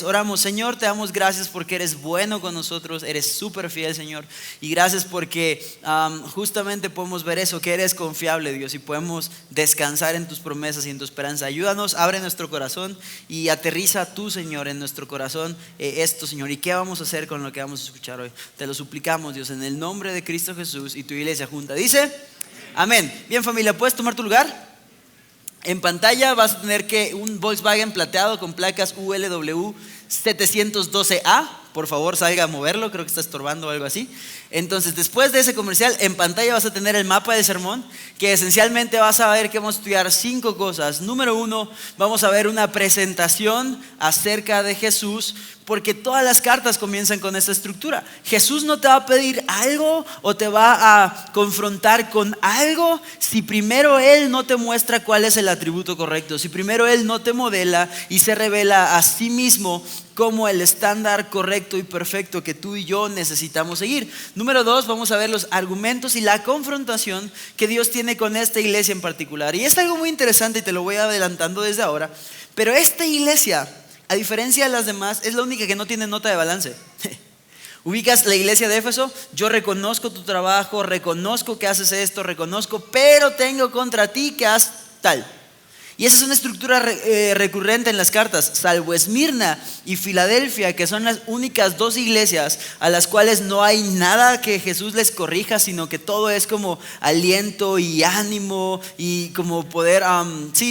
Oramos, Señor, te damos gracias porque eres bueno con nosotros, eres súper fiel, Señor. Y gracias porque justamente podemos ver eso, que eres confiable, Dios, y podemos descansar en tus promesas y en tu esperanza. Ayúdanos, abre nuestro corazón y aterriza tú, Señor, en nuestro corazón esto, Señor. ¿Y qué vamos a hacer con lo que vamos a escuchar hoy? Te lo suplicamos, Dios, en el nombre de Cristo Jesús y tu iglesia junta. Dice, amén. Bien, familia, ¿puedes tomar tu lugar? En pantalla vas a tener que un Volkswagen plateado con placas ULW 712A. Por favor, salga a moverlo, creo que está estorbando o algo así. Entonces, después de ese comercial, en pantalla vas a tener el mapa del sermón, que esencialmente vas a ver que vamos a estudiar 5 cosas. Número 1, vamos a ver una presentación acerca de Jesús, porque todas las cartas comienzan con esta estructura. Jesús no te va a pedir algo o te va a confrontar con algo si primero Él no te muestra cuál es el atributo correcto, si primero Él no te modela y se revela a sí mismo como el estándar correcto y perfecto que tú y yo necesitamos seguir. Número 2, vamos a ver los argumentos y la confrontación que Dios tiene con esta iglesia en particular. Y es algo muy interesante y te lo voy adelantando desde ahora. Pero esta iglesia, a diferencia de las demás, es la única que no tiene nota de balance. Ubicas la iglesia de Éfeso, yo reconozco tu trabajo, reconozco que haces esto, reconozco, pero tengo contra ti que haz tal. Y esa es una estructura recurrente en las cartas, salvo Esmirna y Filadelfia, que son las únicas 2 iglesias a las cuales no hay nada que Jesús les corrija, sino que todo es como aliento y ánimo y como poder,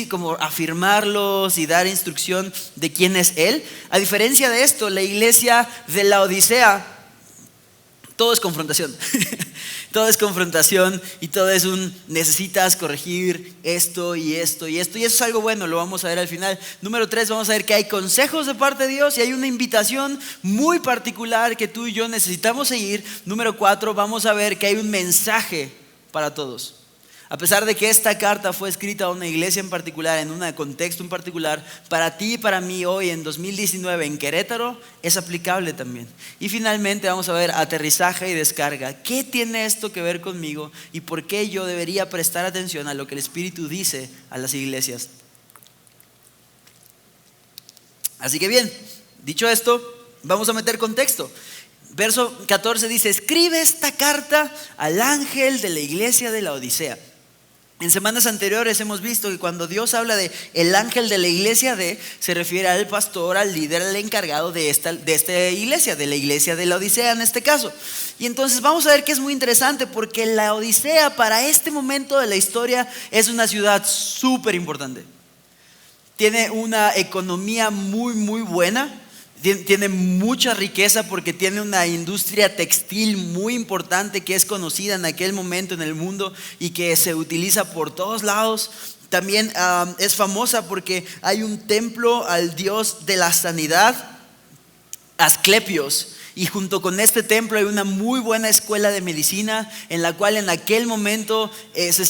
como afirmarlos y dar instrucción de quién es Él. A diferencia de esto, la iglesia de la Odisea, todo es confrontación. Todo es confrontación y todo es necesitas corregir esto y esto y esto. Y eso es algo bueno, lo vamos a ver al final. Número 3, vamos a ver que hay consejos de parte de Dios y hay una invitación muy particular que tú y yo necesitamos seguir. Número 4, vamos a ver que hay un mensaje para todos. A pesar de que esta carta fue escrita a una iglesia en particular, en un contexto en particular, para ti y para mí hoy en 2019 en Querétaro es aplicable también. Y finalmente vamos a ver aterrizaje y descarga. ¿Qué tiene esto que ver conmigo y por qué yo debería prestar atención a lo que el Espíritu dice a las iglesias? Así que bien, dicho esto, vamos a meter contexto. Verso 14 dice, escribe esta carta al ángel de la iglesia de la Odisea. En semanas anteriores hemos visto que cuando Dios habla de el ángel de la iglesia se refiere al pastor, al líder, al encargado de esta iglesia, de la iglesia de la Odisea en este caso. Y entonces vamos a ver que es muy interesante porque la Odisea para este momento de la historia es una ciudad súper importante. Tiene una economía muy muy buena. Tiene mucha riqueza porque tiene una industria textil muy importante que es conocida en aquel momento en el mundo y que se utiliza por todos lados. También es famosa porque hay un templo al dios de la sanidad, Asclepios. Y junto con este templo hay una muy buena escuela de medicina en la cual en aquel momento se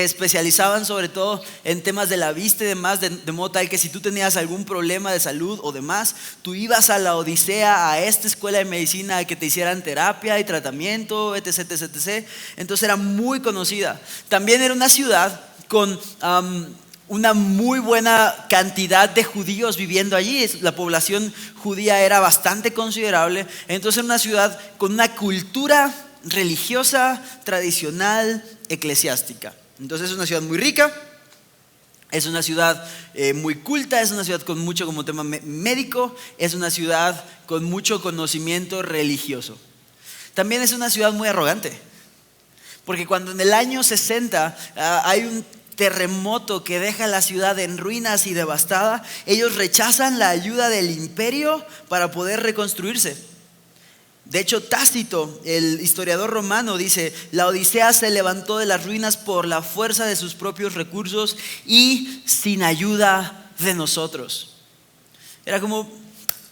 especializaban sobre todo en temas de la vista y demás, de modo tal que si tú tenías algún problema de salud o demás, tú ibas a la Odisea, a esta escuela de medicina, a que te hicieran terapia y tratamiento, etc, etc, etc. Entonces era muy conocida. También era una ciudad con una muy buena cantidad de judíos viviendo allí. La población judía era bastante considerable. Entonces era una ciudad con una cultura religiosa, tradicional, eclesiástica. Entonces es una ciudad muy rica, es una ciudad muy culta, es una ciudad con mucho como tema médico, es una ciudad con mucho conocimiento religioso. También es una ciudad muy arrogante, porque cuando en el año 60 hay un terremoto que deja la ciudad en ruinas y devastada, ellos rechazan la ayuda del imperio para poder reconstruirse. De hecho, Tácito, el historiador romano, dice: la Odisea se levantó de las ruinas por la fuerza de sus propios recursos y sin ayuda de nosotros. Era como,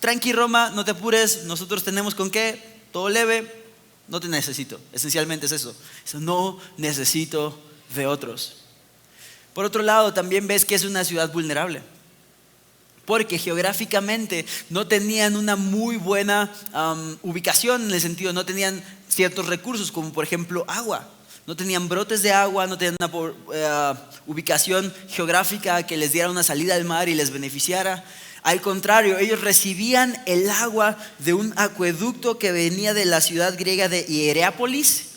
tranqui Roma, no te apures, nosotros tenemos con qué, todo leve, no te necesito. Esencialmente es eso, no necesito de otros. Por otro lado, también ves que es una ciudad vulnerable, porque geográficamente no tenían una muy buena ubicación, en el sentido, no tenían ciertos recursos como por ejemplo agua. No tenían brotes de agua, no tenían una ubicación geográfica que les diera una salida al mar y les beneficiara. Al contrario, ellos recibían el agua de un acueducto que venía de la ciudad griega de Hierápolis.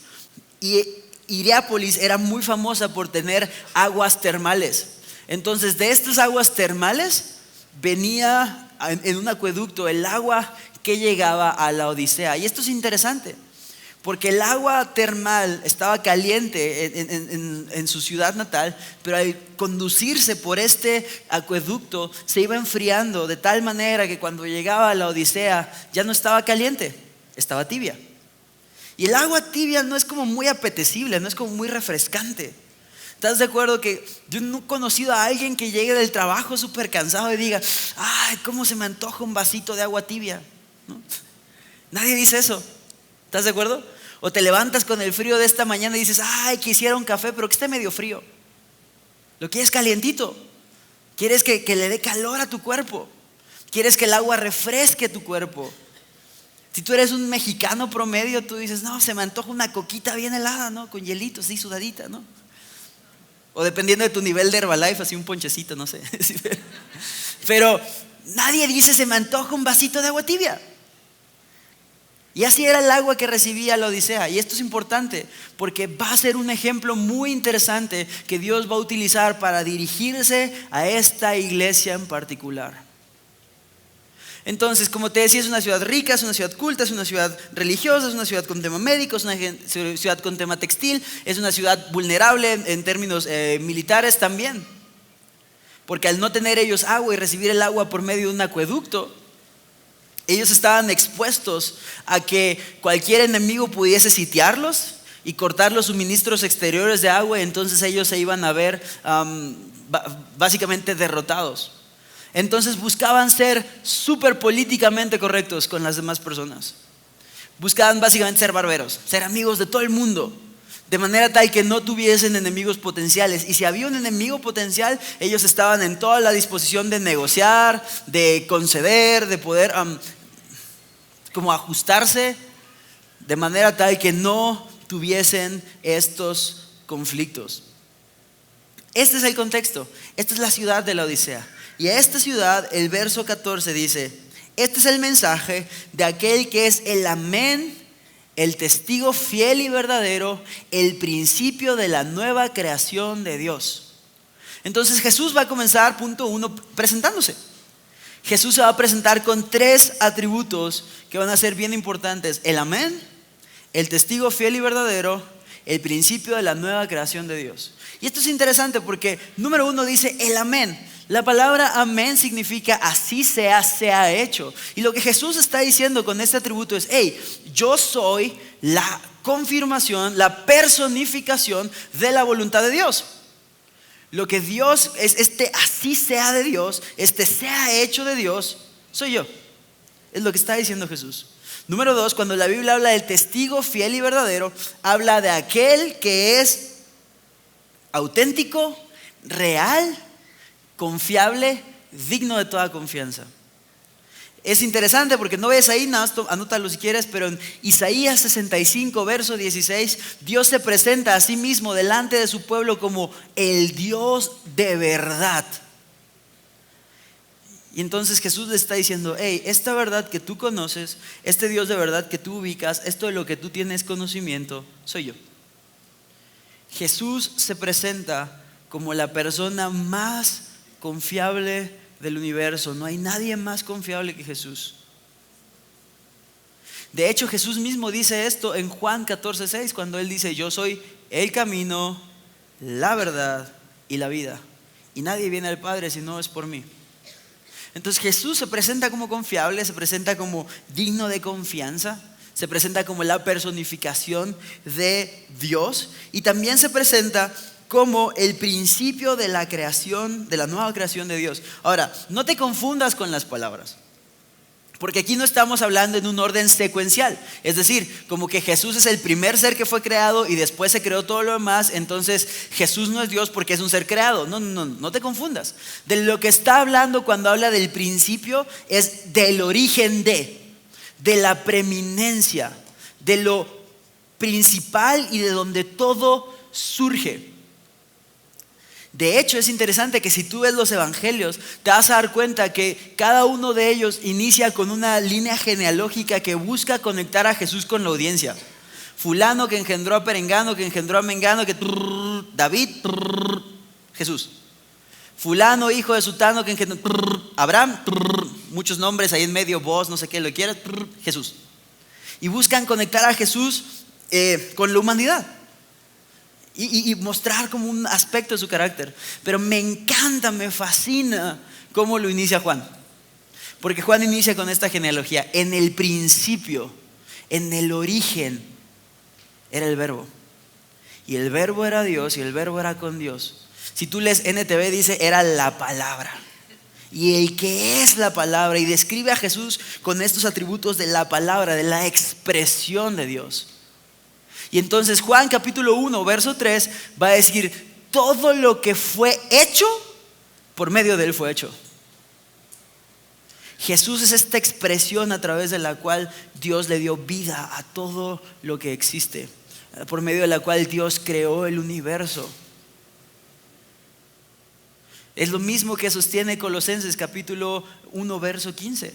Y Hierápolis era muy famosa por tener aguas termales. Entonces, de estas aguas termales venía en un acueducto el agua que llegaba a la Odisea. Y esto es interesante, porque el agua termal estaba caliente en su ciudad natal, pero al conducirse por este acueducto se iba enfriando de tal manera que cuando llegaba a la Odisea ya no estaba caliente, estaba tibia. Y el agua tibia no es como muy apetecible, no es como muy refrescante. ¿Estás de acuerdo que yo no he conocido a alguien que llegue del trabajo súper cansado y diga, ay, cómo se me antoja un vasito de agua tibia? ¿No? Nadie dice eso. ¿Estás de acuerdo? O te levantas con el frío de esta mañana y dices, ay, quisiera un café, pero que esté medio frío. Lo quieres calientito. Quieres que le dé calor a tu cuerpo. Quieres que el agua refresque tu cuerpo. Si tú eres un mexicano promedio, tú dices, no, se me antoja una coquita bien helada, ¿no? Con hielito, así sudadita, ¿no? O dependiendo de tu nivel de Herbalife, así un ponchecito, no sé. Pero nadie dice, se me antoja un vasito de agua tibia. Y así era el agua que recibía la Odisea. Y esto es importante porque va a ser un ejemplo muy interesante que Dios va a utilizar para dirigirse a esta iglesia en particular. Entonces, como te decía, es una ciudad rica, es una ciudad culta, es una ciudad religiosa, es una ciudad con tema médico, es una ciudad con tema textil, es una ciudad vulnerable en términos militares también. Porque al no tener ellos agua y recibir el agua por medio de un acueducto, ellos estaban expuestos a que cualquier enemigo pudiese sitiarlos y cortar los suministros exteriores de agua, y entonces ellos se iban a ver básicamente derrotados. Entonces buscaban ser súper políticamente correctos con las demás personas. Buscaban básicamente ser barberos, ser amigos de todo el mundo, de manera tal que no tuviesen enemigos potenciales. Y si había un enemigo potencial, ellos estaban en toda la disposición de negociar, de conceder, de poder como ajustarse, de manera tal que no tuviesen estos conflictos. Este es el contexto. Esta es la ciudad de la Odisea. Y a esta ciudad, el verso 14 dice, este es el mensaje de aquel que es el amén, el testigo fiel y verdadero, el principio de la nueva creación de Dios. Entonces Jesús va a comenzar, punto 1, presentándose. Jesús se va a presentar con 3 atributos que van a ser bien importantes: el amén, el testigo fiel y verdadero, el principio de la nueva creación de Dios. Y esto es interesante porque número 1 dice el amén. La palabra amén significa así sea hecho. Y lo que Jesús está diciendo con este atributo es, hey, yo soy la confirmación, la personificación de la voluntad de Dios. Lo que Dios es, así sea de Dios, sea hecho de Dios, soy yo. Es lo que está diciendo Jesús. Número 2, cuando la Biblia habla del testigo fiel y verdadero, habla de aquel que es auténtico, real, confiable, digno de toda confianza. Es interesante porque no ves ahí, nada más anótalo si quieres, pero en Isaías 65, verso 16, Dios se presenta a sí mismo delante de su pueblo como el Dios de verdad. Y entonces Jesús le está diciendo, hey, esta verdad que tú conoces, este Dios de verdad que tú ubicas, esto de lo que tú tienes conocimiento, soy yo. Jesús se presenta como la persona más confiable del universo. No hay nadie más confiable que Jesús. De hecho, Jesús mismo dice esto en Juan 14:6, cuando Él dice, yo soy el camino, la verdad y la vida. Y nadie viene al Padre si no es por mí. Entonces Jesús se presenta como confiable, se presenta como digno de confianza, se presenta como la personificación de Dios y también se presenta como el principio de la creación, de la nueva creación de Dios. Ahora, no te confundas con las palabras, porque aquí no estamos hablando en un orden secuencial. Es decir, como que Jesús es el primer ser que fue creado y después se creó todo lo demás, entonces Jesús no es Dios porque es un ser creado. No te confundas. De lo que está hablando cuando habla del principio es del origen de la preeminencia, de lo principal y de donde todo surge. De hecho, es interesante que si tú ves los evangelios, te vas a dar cuenta que cada uno de ellos inicia con una línea genealógica que busca conectar a Jesús con la audiencia. Fulano que engendró a Perengano, que engendró a Mengano, que David, Jesús. Fulano, hijo de Sutano, que engendró Abraham, muchos nombres ahí en medio, vos, no sé qué, lo quieras, Jesús. Y buscan conectar a Jesús con la humanidad. Y mostrar como un aspecto de su carácter. Pero me encanta, me fascina cómo lo inicia Juan. Porque Juan inicia con esta genealogía. En el principio, en el origen, era el verbo. Y el verbo era Dios y el verbo era con Dios. Si tú lees NTV dice era la palabra. Y el que es la palabra, y describe a Jesús con estos atributos de la palabra, de la expresión de Dios. Y entonces Juan capítulo 1 verso 3 va a decir: todo lo que fue hecho, por medio de él fue hecho. Jesús es esta expresión a través de la cual Dios le dio vida a todo lo que existe, por medio de la cual Dios creó el universo. Es lo mismo que sostiene Colosenses capítulo 1 verso 15,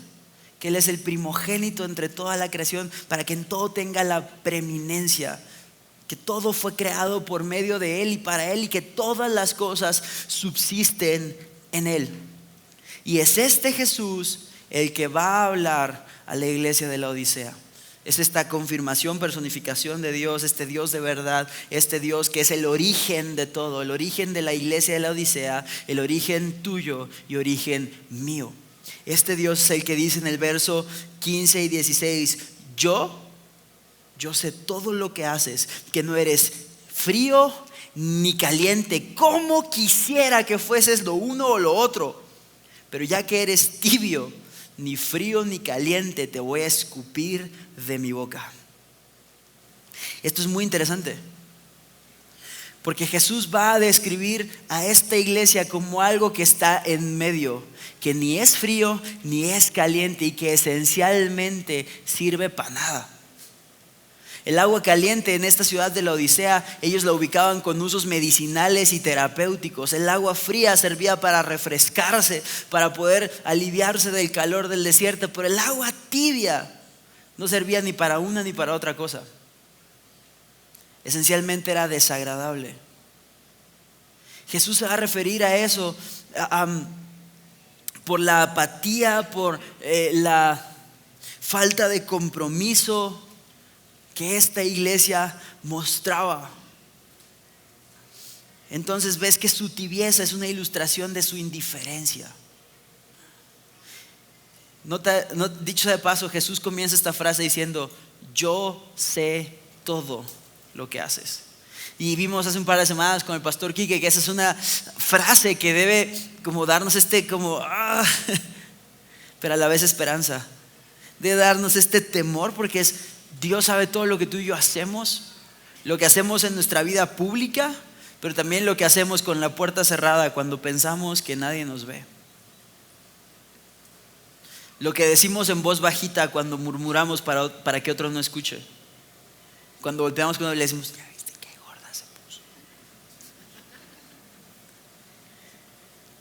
que Él es el primogénito entre toda la creación, para que en todo tenga la preeminencia, que todo fue creado por medio de Él y para Él, y que todas las cosas subsisten en Él. Y es este Jesús el que va a hablar a la iglesia de la Odisea. Es esta confirmación, personificación de Dios, este Dios de verdad, este Dios que es el origen de todo, el origen de la iglesia de la Odisea, el origen tuyo y origen mío. Este Dios es el que dice en el verso 15 y 16: yo sé todo lo que haces, que no eres frío ni caliente. Cómo quisiera que fueses lo uno o lo otro, pero ya que eres tibio, ni frío ni caliente, te voy a escupir de mi boca. Esto es muy interesante, porque Jesús va a describir a esta iglesia como algo que está en medio, que ni es frío ni es caliente, y que esencialmente sirve para nada. El agua caliente en esta ciudad de la Odisea, ellos la ubicaban con usos medicinales y terapéuticos. El agua fría servía para refrescarse, para poder aliviarse del calor del desierto. Pero el agua tibia no servía ni para una ni para otra cosa. Esencialmente era desagradable. Jesús se va a referir a eso por la apatía, por la falta de compromiso que esta iglesia mostraba. Entonces ves que su tibieza es una ilustración de su indiferencia. Dicho de paso, Jesús comienza esta frase diciendo: yo sé todo lo que haces. Y vimos hace un par de semanas con el pastor Quique que esa es una frase que debe como darnos pero a la vez esperanza, de darnos este temor, porque es: Dios sabe todo lo que tú y yo hacemos, lo que hacemos en nuestra vida pública, pero también lo que hacemos con la puerta cerrada cuando pensamos que nadie nos ve. Lo que decimos en voz bajita cuando murmuramos para que otro no escuche. Cuando volteamos con uno y le decimos: ¿ya viste qué gorda se puso?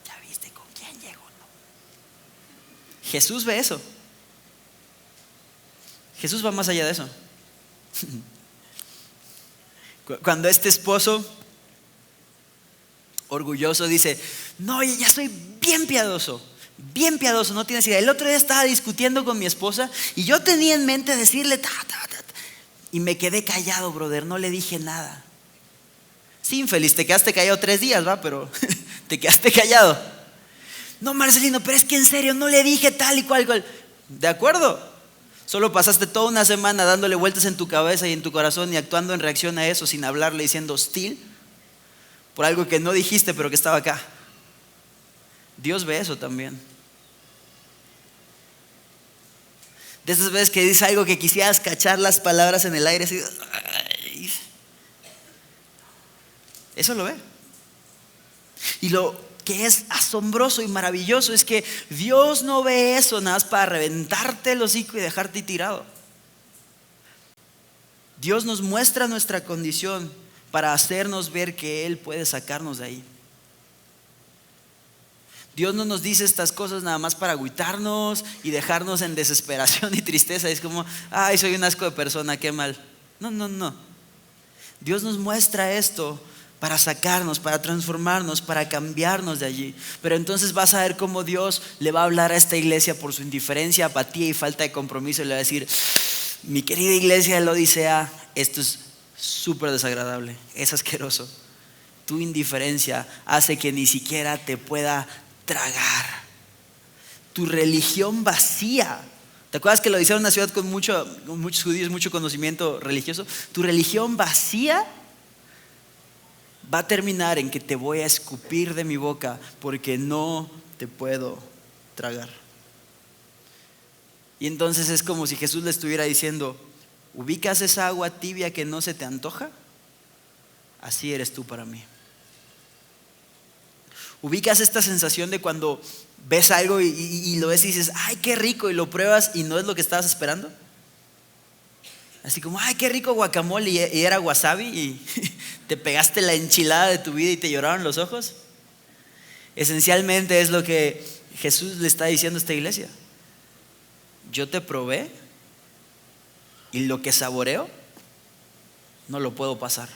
¿Ya viste con quién llegó? No. Jesús ve eso. Jesús va más allá de eso. Cuando este esposo orgulloso dice: no, ya soy bien piadoso, no tienes idea. El otro día estaba discutiendo con mi esposa y yo tenía en mente decirle y me quedé callado, brother, no le dije nada. Sí, infeliz, te quedaste callado 3 días, ¿va? Pero te quedaste callado. No, Marcelino, pero es que en serio no le dije tal y cual. ¿De acuerdo? Solo pasaste toda una semana dándole vueltas en tu cabeza y en tu corazón y actuando en reacción a eso, sin hablarle y siendo hostil por algo que no dijiste pero que estaba acá. Dios ve eso también. De esas veces que dices algo que quisieras cachar las palabras en el aire así, eso lo ve. Y lo que es asombroso y maravilloso es que Dios no ve eso nada más para reventarte el hocico y dejarte tirado. Dios nos muestra nuestra condición para hacernos ver que Él puede sacarnos de ahí. Dios no nos dice estas cosas nada más para agüitarnos y dejarnos en desesperación y tristeza. Es como, ay, soy un asco de persona, qué mal. No. Dios nos muestra esto para sacarnos, para transformarnos, para cambiarnos de allí. Pero entonces vas a ver cómo Dios le va a hablar a esta iglesia por su indiferencia, apatía y falta de compromiso. Y le va a decir, mi querida iglesia de la Odisea, esto es súper desagradable, es asqueroso. Tu indiferencia hace que ni siquiera te pueda tragar. Tu religión vacía. ¿Te acuerdas que lo dice una ciudad con muchos judíos, mucho conocimiento religioso? Tu religión vacía va a terminar en que te voy a escupir de mi boca porque no te puedo tragar. Y entonces es como si Jesús le estuviera diciendo, ¿ubicas esa agua tibia que no se te antoja? Así eres tú para mí. ¿Ubicas esta sensación de cuando ves algo y lo ves y dices, ay, qué rico, y lo pruebas y no es lo que estabas esperando? Así como, ay, qué rico guacamole, y era wasabi y te pegaste la enchilada de tu vida y te lloraron los ojos. Esencialmente es lo que Jesús le está diciendo a esta iglesia. Yo te probé y lo que saboreo no lo puedo pasar.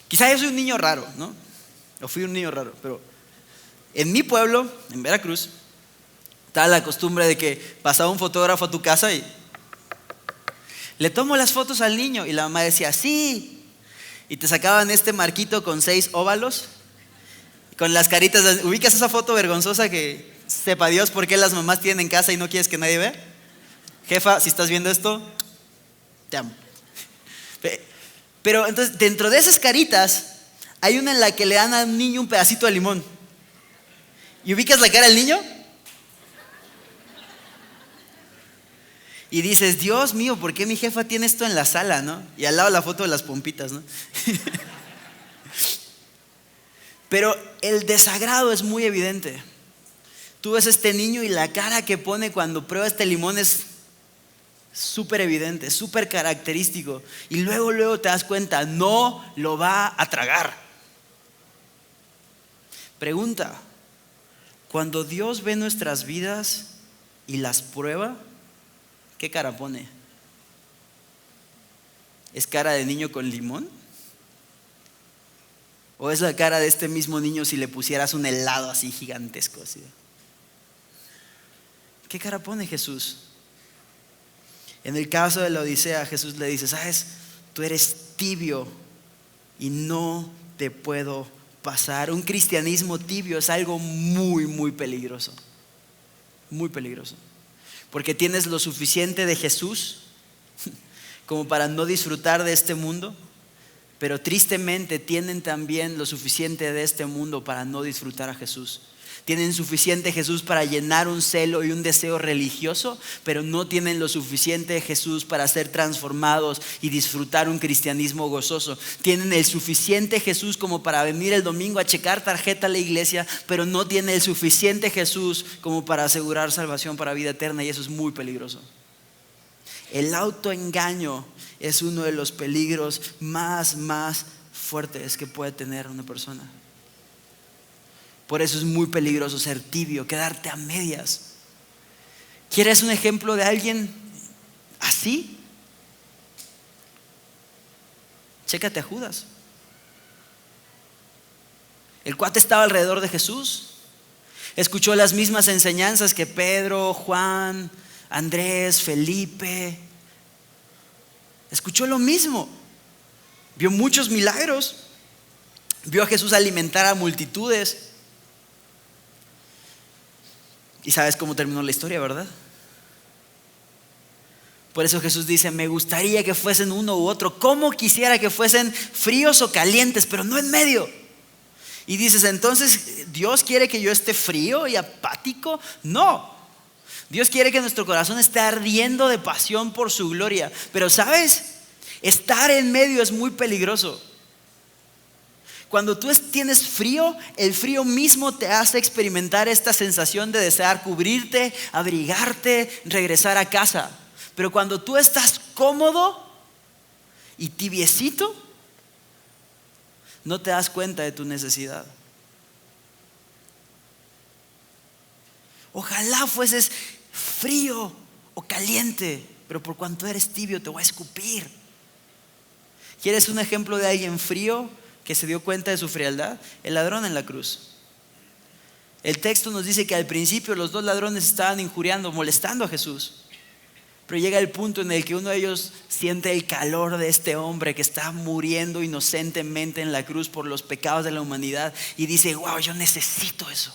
Quizá yo soy un niño raro, ¿no? O fui un niño raro, pero en mi pueblo, en Veracruz, estaba la costumbre de que pasaba un fotógrafo a tu casa y le tomo las fotos al niño, y la mamá decía, sí, y te sacaban este marquito con 6 óvalos, con las caritas. ¿Ubicas esa foto vergonzosa que sepa Dios por qué las mamás tienen en casa y no quieres que nadie vea? Jefa, si estás viendo esto, te amo. Pero entonces, dentro de esas caritas hay una en la que le dan al niño un pedacito de limón. ¿Y ubicas la cara del niño? Y dices, Dios mío, ¿por qué mi jefa tiene esto en la sala, no? Y al lado la foto de las pompitas, ¿no? Pero el desagrado es muy evidente. Tú ves a este niño y la cara que pone cuando prueba este limón es súper evidente, súper característico. Y luego te das cuenta, no lo va a tragar. Pregunta, cuando Dios ve nuestras vidas y las prueba, ¿qué cara pone? ¿Es cara de niño con limón? ¿O es la cara de este mismo niño si le pusieras un helado así gigantesco? Así? ¿Qué cara pone Jesús? En el caso de la Odisea, Jesús le dice, ¿sabes? Tú eres tibio y no te puedo pasar. Un cristianismo tibio es algo muy peligroso. Muy peligroso. Porque tienes lo suficiente de Jesús como para no disfrutar de este mundo, pero tristemente tienen también lo suficiente de este mundo para no disfrutar a Jesús. Tienen suficiente Jesús para llenar un celo y un deseo religioso, pero no tienen lo suficiente de Jesús para ser transformados y disfrutar un cristianismo gozoso. Tienen el suficiente Jesús como para venir el domingo a checar tarjeta a la iglesia, pero no tienen el suficiente Jesús como para asegurar salvación para vida eterna, y eso es muy peligroso. El autoengaño es uno de los peligros más fuertes que puede tener una persona. Por eso es muy peligroso ser tibio, quedarte a medias. ¿Quieres un ejemplo de alguien así? Chécate a Judas. El cuate estaba alrededor de Jesús. Escuchó las mismas enseñanzas que Pedro, Juan, Andrés, Felipe. Escuchó lo mismo. Vio muchos milagros. Vio a Jesús alimentar a multitudes. Y sabes cómo terminó la historia, ¿verdad? Por eso Jesús dice, me gustaría que fuesen uno u otro. ¿Cómo quisiera que fuesen fríos o calientes, pero no en medio? Y dices, entonces, ¿Dios quiere que yo esté frío y apático? No. Dios quiere que nuestro corazón esté ardiendo de pasión por su gloria. Pero ¿sabes? Estar en medio es muy peligroso. Cuando tú tienes frío, el frío mismo te hace experimentar esta sensación de desear cubrirte, abrigarte, regresar a casa. Pero cuando tú estás cómodo y tibiecito, no te das cuenta de tu necesidad. Ojalá fueses frío o caliente, pero por cuanto eres tibio te voy a escupir. ¿Quieres un ejemplo de alguien frío que se dio cuenta de su frialdad? El ladrón en la cruz. El texto nos dice que al principio los dos ladrones estaban injuriando, molestando a Jesús. Pero llega el punto en el que uno de ellos siente el calor de este hombre que está muriendo inocentemente en la cruz por los pecados de la humanidad y dice: wow, yo necesito eso.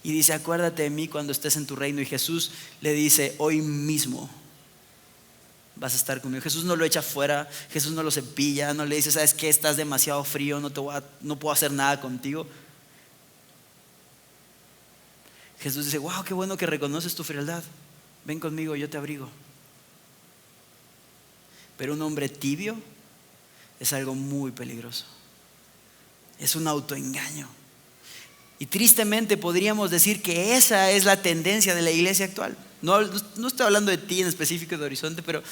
Y dice: acuérdate de mí cuando estés en tu reino. Y Jesús le dice: hoy mismo vas a estar conmigo. Jesús no lo echa fuera, Jesús no lo cepilla, no le dice: ¿sabes qué? Estás demasiado frío, no puedo hacer nada contigo. Jesús dice: wow, qué bueno que reconoces tu frialdad. Ven conmigo, yo te abrigo. Pero un hombre tibio es algo muy peligroso. Es un autoengaño. Y tristemente podríamos decir que esa es la tendencia de la iglesia actual. No estoy hablando de ti en específico, de Horizonte, pero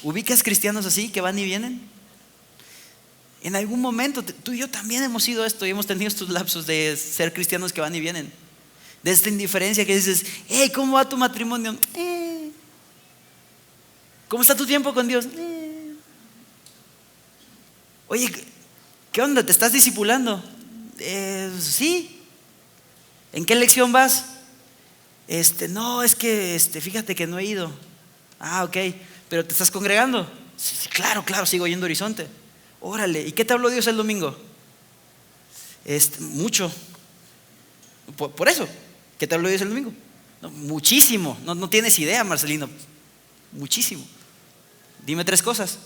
¿ubicas cristianos así que van y vienen? En algún momento tú y yo también hemos sido esto y hemos tenido estos lapsos de ser cristianos que van y vienen. De esta indiferencia que dices: hey, ¿cómo va tu matrimonio? ¿Cómo está tu tiempo con Dios? Oye, ¿qué onda? ¿Te estás discipulando? Sí. ¿En qué lección vas? No, es que fíjate que no he ido. Ah, ok. ¿Pero te estás congregando? Sí, claro, sigo yendo a Horizonte. Órale, ¿y qué te habló Dios el domingo? Mucho. Por eso, ¿qué te habló Dios el domingo? No, muchísimo. No tienes idea, Marcelino. Muchísimo. Dime 3 cosas.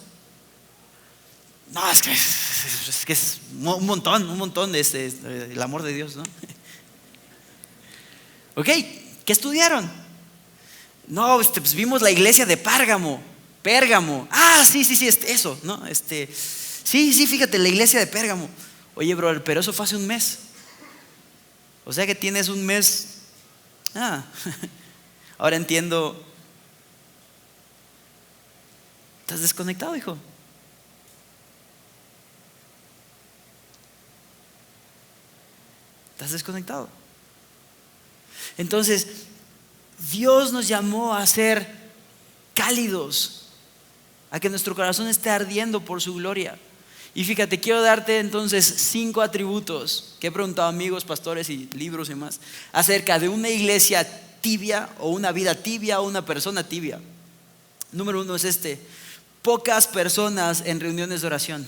No, es que es un montón de el amor de Dios, ¿no? Ok, ¿qué estudiaron? No, pues vimos la iglesia de Pérgamo. Ah, sí, eso, ¿no? Sí, fíjate, la iglesia de Pérgamo. Oye, brother, pero eso fue hace un mes. O sea que tienes un mes. Ahora entiendo. ¿Estás desconectado, hijo? ¿Estás desconectado? Entonces, Dios nos llamó a ser cálidos, a que nuestro corazón esté ardiendo por su gloria. Y fíjate, quiero darte entonces 5 atributos que he preguntado a amigos, pastores y libros y más acerca de una iglesia tibia o una vida tibia o una persona tibia. Número 1 es pocas personas en reuniones de oración.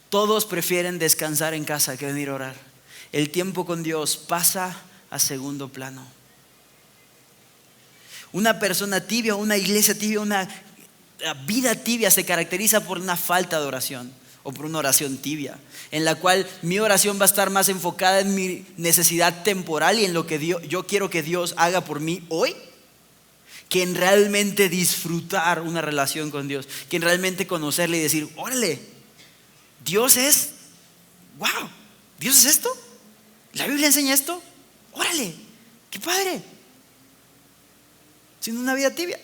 Todos prefieren descansar en casa que venir a orar. El tiempo con Dios pasa a segundo plano. Una persona tibia, una iglesia tibia, una vida tibia se caracteriza por una falta de oración o por una oración tibia, en la cual mi oración va a estar más enfocada en mi necesidad temporal y en lo que yo quiero que Dios haga por mí hoy, que en realmente disfrutar una relación con Dios, que en realmente conocerle y decir: órale, Dios es, wow, Dios es esto, la Biblia enseña esto, órale, qué padre. Sino una vida tibia,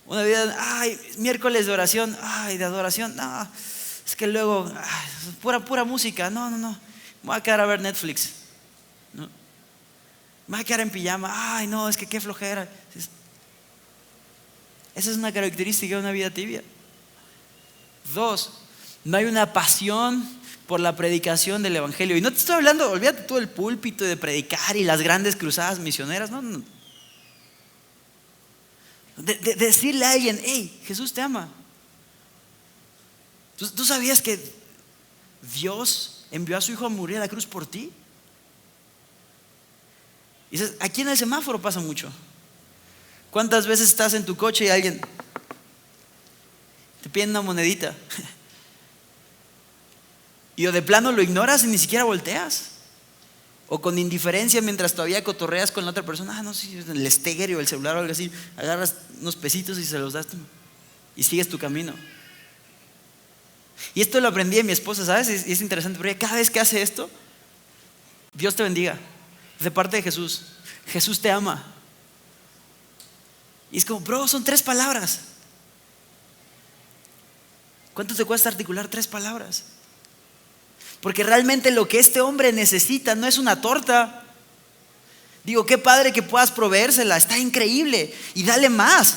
una vida, miércoles de oración, de adoración, no, es que luego, pura música, no, me voy a quedar a ver Netflix, ¿no? Me voy a quedar en pijama, no, es que qué flojera. Esa es una característica de una vida tibia. 2, no hay una pasión por la predicación del evangelio. Y no te estoy hablando, olvídate todo el púlpito de predicar y las grandes cruzadas misioneras, no. De decirle a alguien: hey, Jesús te ama. ¿Tú sabías que Dios envió a su hijo a morir a la cruz por ti? Y dices, aquí en el semáforo pasa mucho. ¿Cuántas veces estás en tu coche y alguien te pide una monedita? Y o de plano lo ignoras y ni siquiera volteas, o con indiferencia mientras todavía cotorreas con la otra persona. No sé, el estéreo, el celular o algo así, agarras unos pesitos y se los das y sigues tu camino. Y esto lo aprendí de mi esposa, ¿sabes? Y es interesante porque cada vez que hace esto, Dios te bendiga, de parte de Jesús. Jesús te ama. Y es como, bro, son 3 palabras. ¿Cuánto te cuesta articular 3 palabras? Porque realmente lo que este hombre necesita no es una torta. Digo, qué padre que puedas proveérsela, está increíble, y dale más.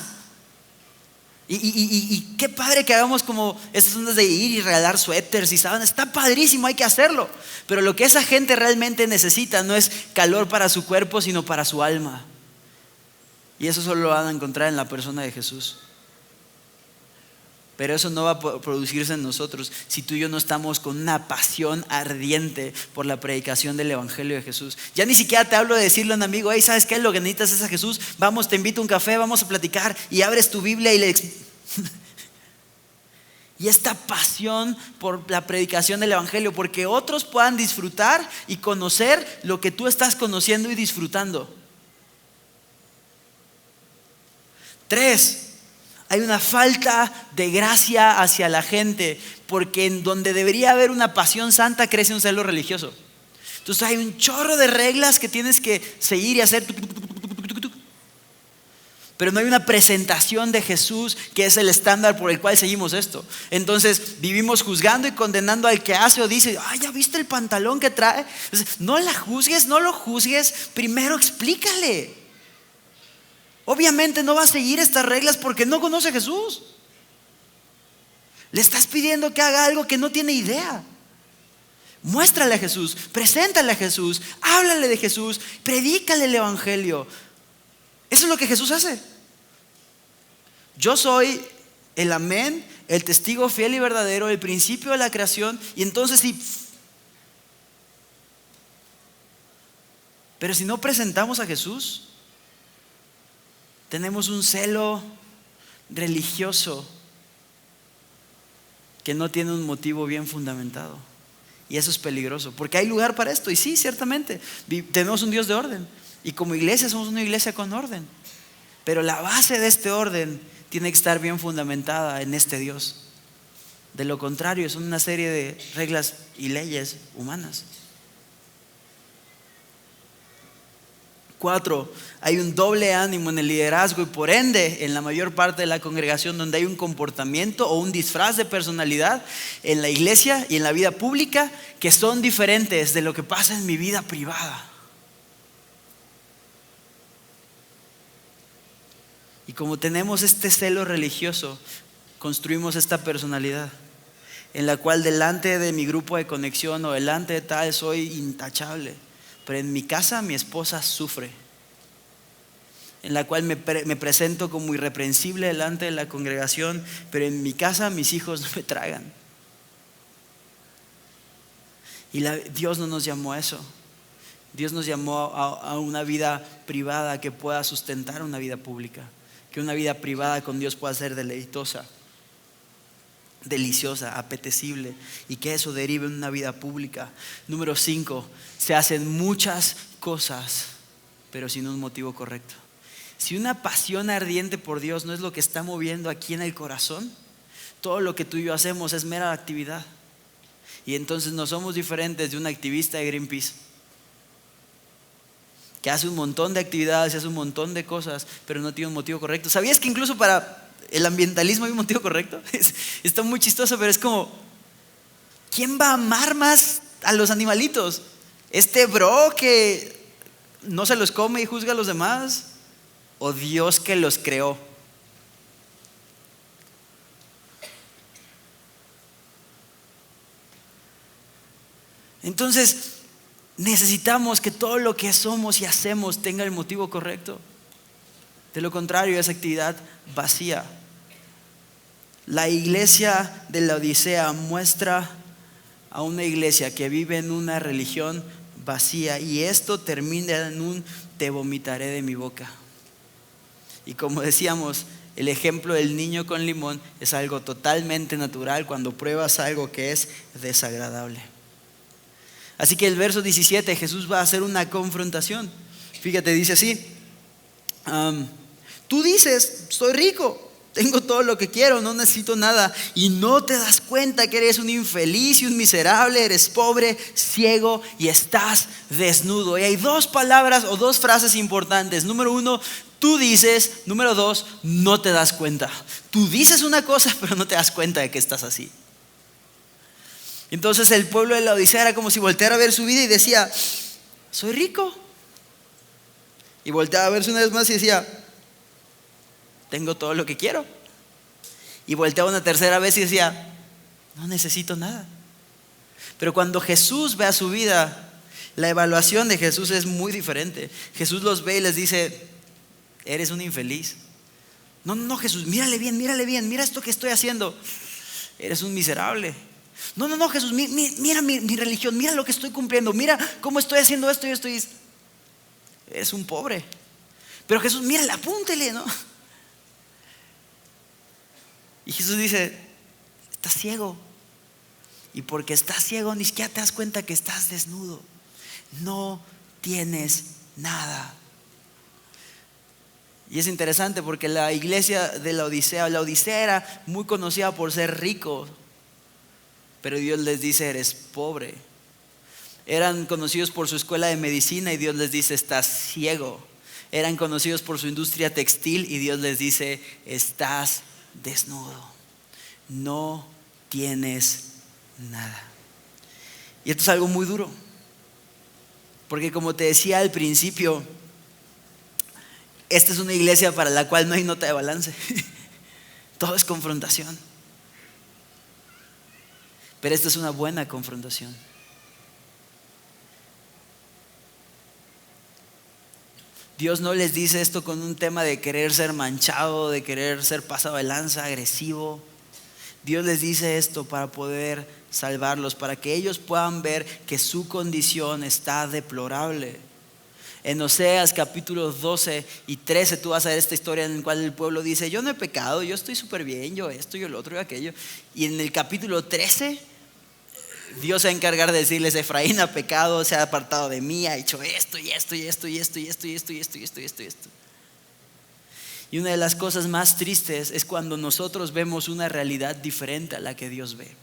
Y qué padre que hagamos como esas ondas de ir y regalar suéteres y sábanas, está padrísimo, hay que hacerlo. Pero lo que esa gente realmente necesita no es calor para su cuerpo, sino para su alma. Y eso solo lo van a encontrar en la persona de Jesús. Pero eso no va a producirse en nosotros si tú y yo no estamos con una pasión ardiente por la predicación del Evangelio de Jesús. Ya ni siquiera te hablo de decirle a un amigo, hey, ¿sabes qué? Lo que necesitas es a Jesús. Vamos, te invito a un café, vamos a platicar, y abres tu Biblia y y esta pasión por la predicación del Evangelio, porque otros puedan disfrutar y conocer lo que tú estás conociendo y disfrutando. 3. Hay una falta de gracia hacia la gente, porque en donde debería haber una pasión santa crece un celo religioso. Entonces hay un chorro de reglas que tienes que seguir y hacer, pero no hay una presentación de Jesús que es el estándar por el cual seguimos esto. Entonces vivimos juzgando y condenando al que hace o dice, ay, ¿ya viste el pantalón que trae? Entonces, no la juzgues, no lo juzgues, primero explícale. Obviamente no va a seguir estas reglas porque no conoce a Jesús. Le estás pidiendo que haga algo que no tiene idea. Muéstrale a Jesús, preséntale a Jesús, háblale de Jesús, predícale el Evangelio. Eso es lo que Jesús hace. Yo soy el amén, el testigo fiel y verdadero, el principio de la creación. Y entonces sí. Pero si no presentamos a Jesús, tenemos un celo religioso que no tiene un motivo bien fundamentado. Y eso es peligroso, porque hay lugar para esto. Y sí, ciertamente, tenemos un Dios de orden. Y como iglesia somos una iglesia con orden. Pero la base de este orden tiene que estar bien fundamentada en este Dios. De lo contrario, son una serie de reglas y leyes humanas. 4, hay un doble ánimo en el liderazgo y por ende en la mayor parte de la congregación, donde hay un comportamiento o un disfraz de personalidad en la iglesia y en la vida pública que son diferentes de lo que pasa en mi vida privada. Y como tenemos este celo religioso, construimos esta personalidad en la cual delante de mi grupo de conexión o delante de tal soy intachable. Pero en mi casa mi esposa sufre, en la cual me presento como irreprensible delante de la congregación, pero en mi casa mis hijos no me tragan. Y Dios no nos llamó a eso. Dios nos llamó a una vida privada que pueda sustentar una vida pública, que una vida privada con Dios pueda ser deleitosa, deliciosa, apetecible, y que eso derive en una vida pública. Número 5, se hacen muchas cosas pero sin un motivo correcto. Si una pasión ardiente por Dios no es lo que está moviendo aquí en el corazón, todo lo que tú y yo hacemos es mera actividad. Y entonces no somos diferentes de un activista de Greenpeace que hace un montón de actividades, hace un montón de cosas, pero no tiene un motivo correcto. ¿Sabías que incluso para el ambientalismo hay un motivo correcto? Está muy chistoso, pero es como, ¿quién va a amar más a los animalitos? ¿Este bro que no se los come y juzga a los demás? ¿O Dios que los creó? Entonces necesitamos que todo lo que somos y hacemos tenga el motivo correcto. De lo contrario, es actividad vacía. La iglesia de la Odisea muestra a una iglesia que vive en una religión vacía, y esto termina en un te vomitaré de mi boca. Y como decíamos, el ejemplo del niño con limón es algo totalmente natural cuando pruebas algo que es desagradable. Así que el verso 17, Jesús va a hacer una confrontación. Fíjate, dice así: tú dices, soy rico, tengo todo lo que quiero, no necesito nada, y no te das cuenta que eres un infeliz y un miserable, eres pobre, ciego y estás desnudo. Y hay dos palabras o dos frases importantes. Número 1, tú dices. Número 2, no te das cuenta. Tú dices una cosa, pero no te das cuenta de que estás así. Entonces el pueblo de Laodicea era como si volteara a ver su vida y decía: soy rico. Y volteaba a verse una vez más y decía: tengo todo lo que quiero. Y volteaba una tercera vez y decía: no necesito nada. Pero cuando Jesús ve a su vida, la evaluación de Jesús es muy diferente. Jesús los ve y les dice: eres un infeliz. No, no, Jesús, mírale bien, mira esto que estoy haciendo. Eres un miserable. No, no, no, Jesús, mira mi religión, mira lo que estoy cumpliendo, mira cómo estoy haciendo esto y esto. Eres un pobre. Pero Jesús, mírale, apúntele, ¿no? Y Jesús dice: estás ciego. Y porque estás ciego, ni siquiera te das cuenta que estás desnudo. No tienes nada. Y es interesante porque la iglesia de la Odisea era muy conocida por ser rico, pero Dios les dice: eres pobre. Eran conocidos por su escuela de medicina y Dios les dice: estás ciego. Eran conocidos por su industria textil y Dios les dice: estás desnudo. No tienes nada. Y esto es algo muy duro, porque como te decía al principio, esta es una iglesia para la cual no hay nota de balance. Todo es confrontación. Pero esta es una buena confrontación. Dios no les dice esto con un tema de querer ser manchado, de querer ser pasado de lanza, agresivo. Dios les dice esto para poder salvarlos, para que ellos puedan ver que su condición está deplorable. En Oseas capítulos 12 y 13 tú vas a ver esta historia en la cual el pueblo dice: yo no he pecado, yo estoy súper bien, yo esto, yo lo otro, yo aquello. Y en el capítulo 13 Dios se va a encargar de decirles: Efraín ha pecado, se ha apartado de mí, ha hecho esto y esto y esto y esto y esto y esto y esto y esto y esto y esto. Y una de las cosas más tristes es cuando nosotros vemos una realidad diferente a la que Dios ve.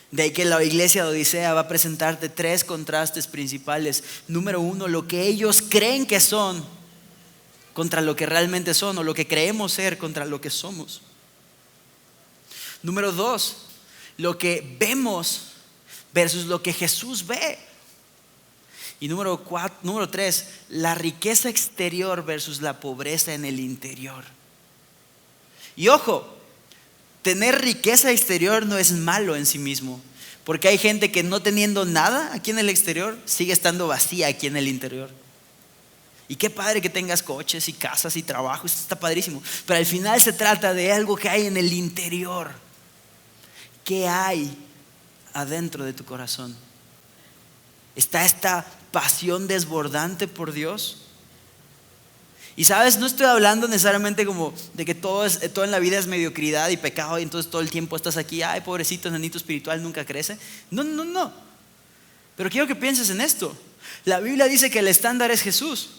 De ahí que la iglesia de Odisea va a presentarte 3 contrastes principales. Número 1, lo que ellos creen que son contra lo que realmente son, o lo que creemos ser contra lo que somos. Número 2, lo que vemos versus lo que Jesús ve. Y número 3, la riqueza exterior versus la pobreza en el interior. Y ojo, tener riqueza exterior no es malo en sí mismo, porque hay gente que no teniendo nada aquí en el exterior sigue estando vacía aquí en el interior. Y qué padre que tengas coches y casas y trabajo, esto está padrísimo. Pero al final se trata de algo que hay en el interior. ¿Qué hay adentro de tu corazón? ¿Está esta pasión desbordante por Dios? Y sabes, no estoy hablando necesariamente como de que todo en la vida es mediocridad y pecado, y entonces todo el tiempo estás aquí: ay, pobrecito nenito espiritual, nunca crece. No. Pero quiero que pienses en esto. La Biblia dice que el estándar es Jesús.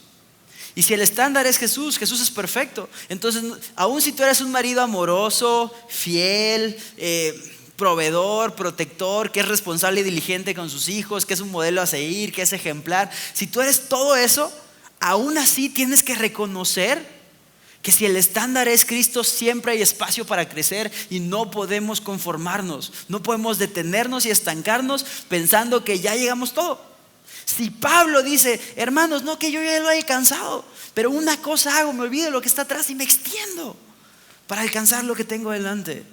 Y si el estándar es Jesús, Jesús es perfecto. Entonces, aun si tú eres un marido amoroso, fiel, proveedor, protector, que es responsable y diligente con sus hijos, que es un modelo a seguir, que es ejemplar, si tú eres todo eso, aún así tienes que reconocer que si el estándar es Cristo, siempre hay espacio para crecer y no podemos conformarnos. No podemos detenernos y estancarnos pensando que ya llegamos todo. Si Pablo dice: hermanos, no que yo ya lo haya alcanzado, pero una cosa hago, me olvido de lo que está atrás y me extiendo para alcanzar lo que tengo delante.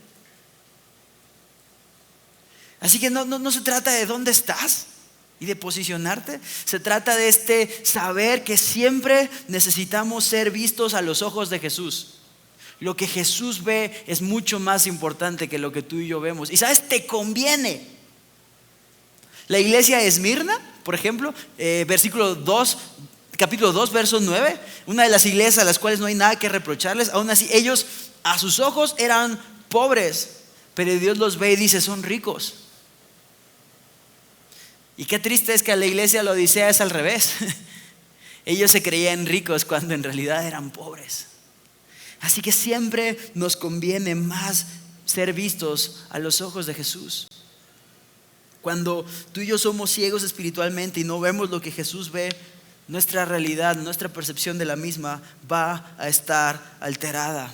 Así que no se trata de dónde estás y de posicionarte. Se trata de saber que siempre necesitamos ser vistos a los ojos de Jesús. Lo que Jesús ve es mucho más importante que lo que tú y yo vemos. Y sabes, te conviene. La iglesia de Esmirna, por ejemplo, capítulo 2, verso 9, una de las iglesias a las cuales no hay nada que reprocharles. Aún así, ellos a sus ojos eran pobres, pero Dios los ve y dice: son ricos. Y qué triste es que a la iglesia de la Odisea es al revés. Ellos se creían ricos cuando en realidad eran pobres. Así que siempre nos conviene más ser vistos a los ojos de Jesús. Cuando tú y yo somos ciegos espiritualmente y no vemos lo que Jesús ve, nuestra realidad, nuestra percepción de la misma va a estar alterada.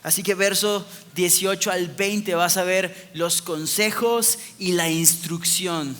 Así que verso 18 al 20 vas a ver los consejos y la instrucción,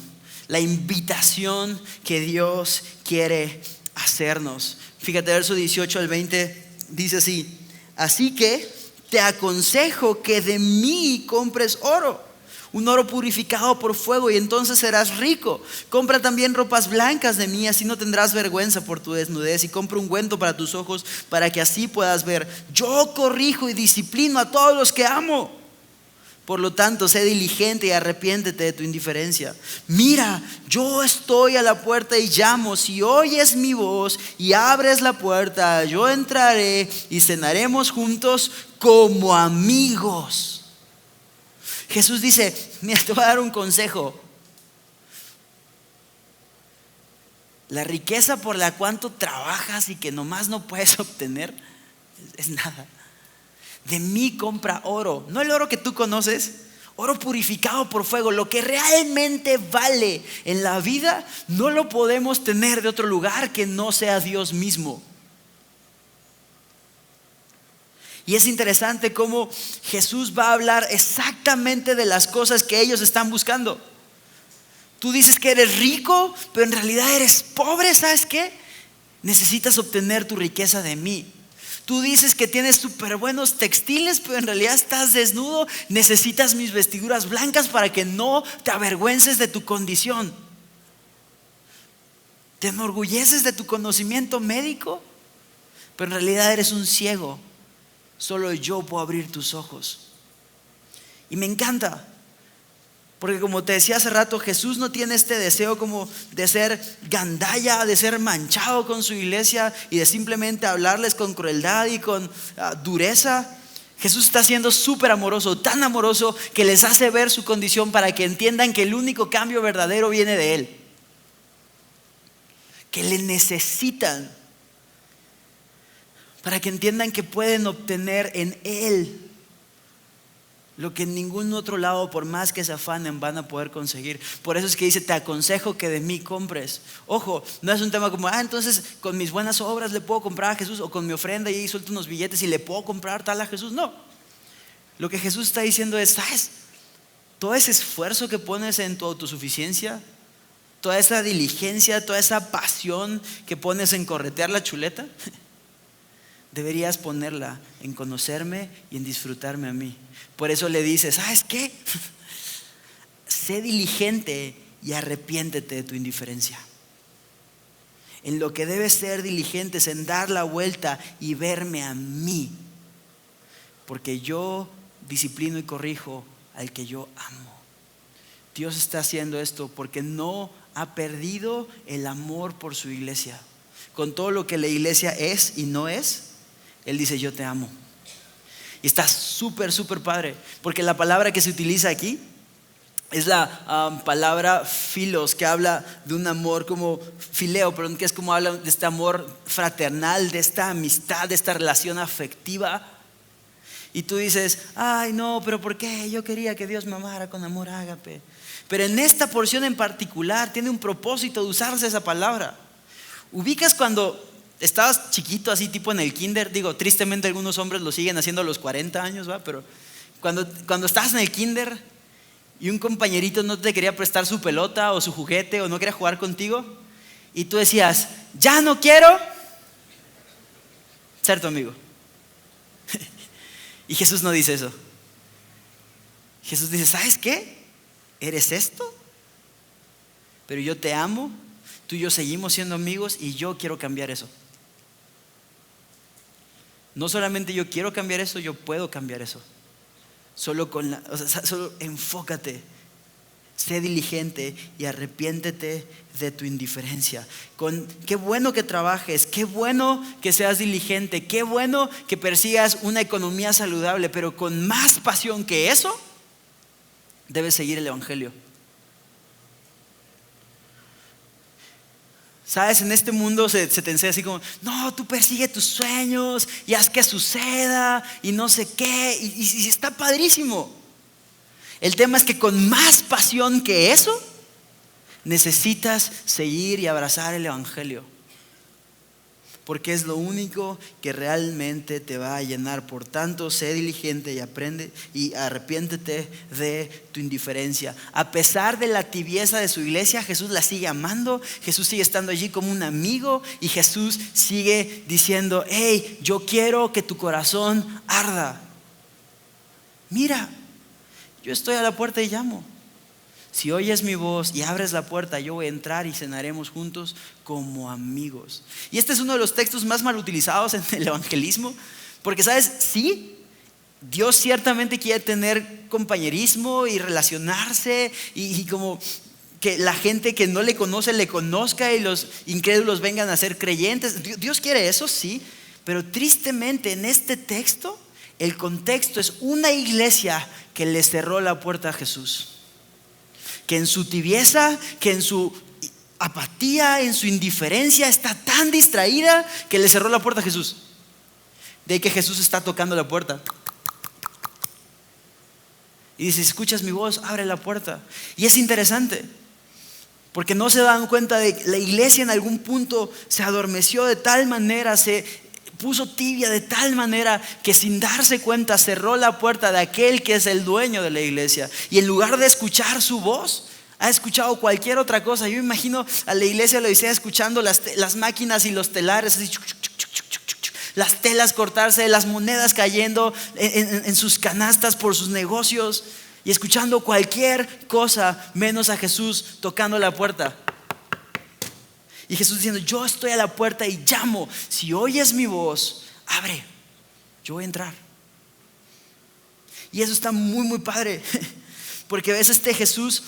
la invitación que Dios quiere hacernos. Fíjate, verso 18 al 20 dice así: así que te aconsejo que de mí compres oro, un oro purificado por fuego, y entonces serás rico. Compra también ropas blancas de mí, así no tendrás vergüenza por tu desnudez. Y compra ungüento para tus ojos, para que así puedas ver. Yo corrijo y disciplino a todos los que amo. Por lo tanto, sé diligente y arrepiéntete de tu indiferencia. Mira, yo estoy a la puerta y llamo. Si oyes mi voz y abres la puerta, yo entraré y cenaremos juntos como amigos. Jesús dice: mira, te voy a dar un consejo. La riqueza por la cual tú trabajas y que nomás no puedes obtener es nada. De mí compra oro, no el oro que tú conoces, oro purificado por fuego. Lo que realmente vale en la vida no lo podemos tener de otro lugar que no sea Dios mismo. Y es interesante cómo Jesús va a hablar exactamente de las cosas que ellos están buscando. Tú dices que eres rico, pero en realidad eres pobre. ¿Sabes qué? Necesitas obtener tu riqueza de mí. Tú dices que tienes súper buenos textiles, pero en realidad estás desnudo. Necesitas mis vestiduras blancas para que no te avergüences de tu condición. Te enorgulleces de tu conocimiento médico, pero en realidad eres un ciego. Solo yo puedo abrir tus ojos. Y me encanta, porque como te decía hace rato, Jesús no tiene este deseo como de ser gandalla, de ser manchado con su iglesia y de simplemente hablarles con crueldad y con dureza. Jesús está siendo súper amoroso, tan amoroso que les hace ver su condición para que entiendan que el único cambio verdadero viene de Él, que le necesitan, para que entiendan que pueden obtener en Él lo que en ningún otro lado, por más que se afanen, van a poder conseguir. Por eso es que dice: te aconsejo que de mí compres. Ojo, no es un tema como: entonces con mis buenas obras le puedo comprar a Jesús, o con mi ofrenda y suelto unos billetes y le puedo comprar tal a Jesús. No, lo que Jesús está diciendo es: ¿sabes? Todo ese esfuerzo que pones en tu autosuficiencia, toda esa diligencia, toda esa pasión que pones en corretear la chuleta, deberías ponerla en conocerme y en disfrutarme a mí. Por eso le dice: ¿sabes qué? Sé diligente y arrepiéntete de tu indiferencia. En lo que debes ser diligente es en dar la vuelta y verme a mí, porque yo disciplino y corrijo al que yo amo. Dios está haciendo esto porque no ha perdido el amor por su iglesia. Con todo lo que la iglesia es y no es, Él dice: yo te amo. Y está súper, súper padre, porque la palabra que se utiliza aquí es la palabra philos, que habla de un amor como fileo, perdón, que es como habla de este amor fraternal, de esta amistad, de esta relación afectiva. Y tú dices: ay no, pero ¿por qué? Yo quería que Dios me amara con amor ágape. Pero en esta porción en particular tiene un propósito de usarse esa palabra. ¿Ubicas cuando estabas chiquito, así tipo en el kinder? Digo, tristemente algunos hombres lo siguen haciendo a los 40 años, ¿va? Pero cuando estabas en el kinder y un compañerito no te quería prestar su pelota o su juguete o no quería jugar contigo, y tú decías: ya no quiero ser tu amigo. Y Jesús no dice eso. Jesús dice: ¿sabes qué? Eres esto, pero yo te amo, tú y yo seguimos siendo amigos y yo quiero cambiar eso. No solamente yo quiero cambiar eso, yo puedo cambiar eso. Solo enfócate, sé diligente y arrepiéntete de tu indiferencia. Qué bueno que trabajes, qué bueno que seas diligente, qué bueno que persigas una economía saludable, pero con más pasión que eso, debes seguir el evangelio. ¿Sabes? En este mundo se te enseña así como: no, tú persigue tus sueños y haz que suceda y no sé qué, y está padrísimo. El tema es que con más pasión que eso, necesitas seguir y abrazar el evangelio. porque es lo único que realmente te va a llenar. Por tanto, sé diligente y aprende y arrepiéntete de tu indiferencia. A pesar de la tibieza de su iglesia, Jesús la sigue amando, Jesús sigue estando allí como un amigo y Jesús sigue diciendo: hey, yo quiero que tu corazón arda. Mira, yo estoy a la puerta y llamo. Si oyes mi voz y abres la puerta, yo voy a entrar y cenaremos juntos como amigos. Y este es uno de los textos más mal utilizados en el evangelismo, porque sabes, sí, Dios ciertamente quiere tener compañerismo y relacionarse y como que la gente que no le conoce le conozca y los incrédulos vengan a ser creyentes. Dios quiere eso, sí, pero tristemente en este texto el contexto es una iglesia que le cerró la puerta a Jesús, que en su tibieza, que en su apatía, en su indiferencia está tan distraída que le cerró la puerta a Jesús. De ahí que Jesús está tocando la puerta y dice: escuchas mi voz, abre la puerta. Y es interesante porque no se dan cuenta de que la iglesia en algún punto se adormeció de tal manera, se puso tibia de tal manera que sin darse cuenta cerró la puerta de aquel que es el dueño de la iglesia. Y en lugar de escuchar su voz, ha escuchado cualquier otra cosa. Yo imagino a la iglesia de la Odisea escuchando las máquinas y los telares así, las telas cortarse, las monedas cayendo en sus canastas por sus negocios, y escuchando cualquier cosa menos a Jesús tocando la puerta. Y Jesús diciendo: yo estoy a la puerta y llamo. Si oyes mi voz, abre, yo voy a entrar. Y eso está muy, muy padre, porque ves este Jesús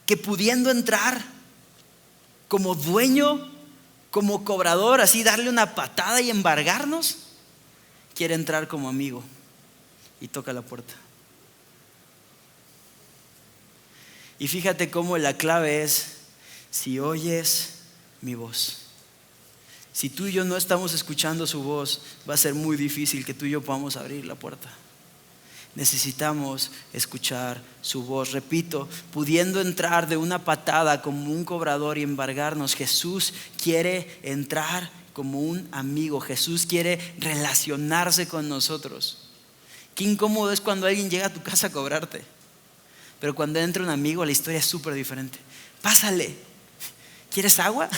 que pudiendo entrar como dueño, como cobrador, así darle una patada y embargarnos, quiere entrar como amigo y toca la puerta. Y fíjate cómo la clave es: si oyes mi voz. Si tú y yo no estamos escuchando su voz, va a ser muy difícil que tú y yo podamos abrir la puerta. Necesitamos escuchar su voz. Repito, pudiendo entrar de una patada como un cobrador y embargarnos, Jesús quiere entrar como un amigo. Jesús quiere relacionarse con nosotros. Qué incómodo es cuando alguien llega a tu casa a cobrarte, pero cuando entra un amigo la historia es súper diferente. Pásale, ¿quieres agua?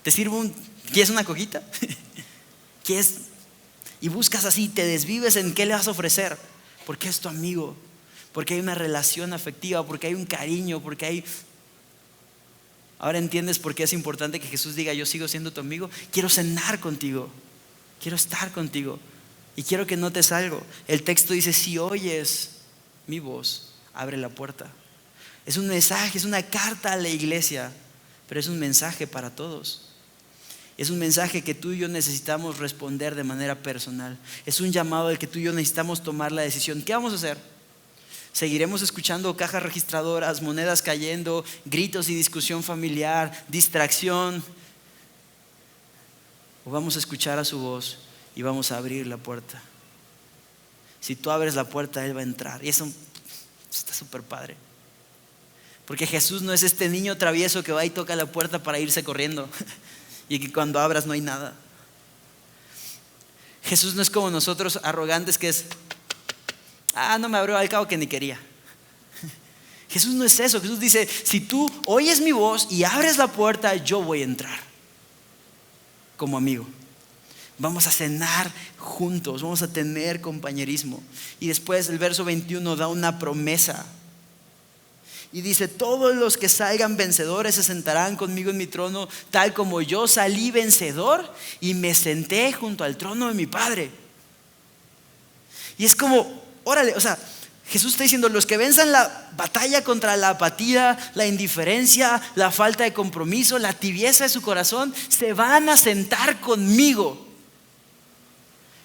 ¿Te sirvo ¿quieres una coquita? ¿Quieres? Y buscas así, te desvives en qué le vas a ofrecer, porque es tu amigo, porque hay una relación afectiva, porque hay un cariño, porque hay... Ahora entiendes por qué es importante que Jesús diga: yo sigo siendo tu amigo. Quiero cenar contigo, quiero estar contigo y quiero que notes algo. El texto dice: si oyes mi voz, abre la puerta. Es un mensaje, es una carta a la iglesia, pero es un mensaje para todos. Es un mensaje que tú y yo necesitamos responder de manera personal. Es un llamado al que tú y yo necesitamos tomar la decisión. ¿Qué vamos a hacer? ¿Seguiremos escuchando cajas registradoras, monedas cayendo, gritos y discusión familiar, distracción? ¿O vamos a escuchar a su voz y vamos a abrir la puerta? Si tú abres la puerta, Él va a entrar. Y eso está súper padre, porque Jesús no es este niño travieso que va y toca la puerta para irse corriendo y que cuando abras no hay nada. Jesús no es como nosotros, arrogantes, que es: no me abrió, al cabo que ni quería. Jesús no es eso. Jesús dice: si tú oyes mi voz y abres la puerta, yo voy a entrar como amigo. Vamos a cenar juntos, vamos a tener compañerismo. Y después el verso 21 da una promesa y dice: todos los que salgan vencedores se sentarán conmigo en mi trono, tal como yo salí vencedor y me senté junto al trono de mi Padre. Y es como, órale, o sea, Jesús está diciendo: los que venzan la batalla contra la apatía, la indiferencia, la falta de compromiso, la tibieza de su corazón, se van a sentar conmigo.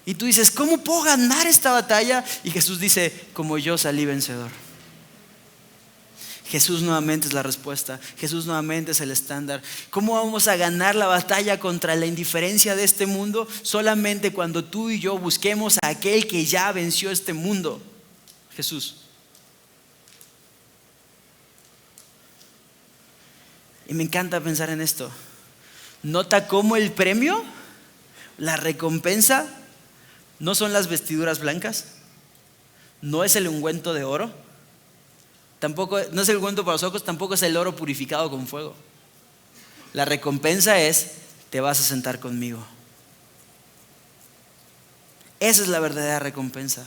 Y tú dices: ¿cómo puedo ganar esta batalla? Y Jesús dice: como yo salí vencedor. Jesús nuevamente es la respuesta. Jesús nuevamente es el estándar. ¿Cómo vamos a ganar la batalla contra la indiferencia de este mundo? Solamente cuando tú y yo busquemos a aquel que ya venció este mundo: Jesús. Y me encanta pensar en esto. Nota cómo el premio, la recompensa, no son las vestiduras blancas, no es el ungüento de oro, tampoco, no es el ungüento para los ojos, tampoco es el oro purificado con fuego. La recompensa es: te vas a sentar conmigo. Esa es la verdadera recompensa.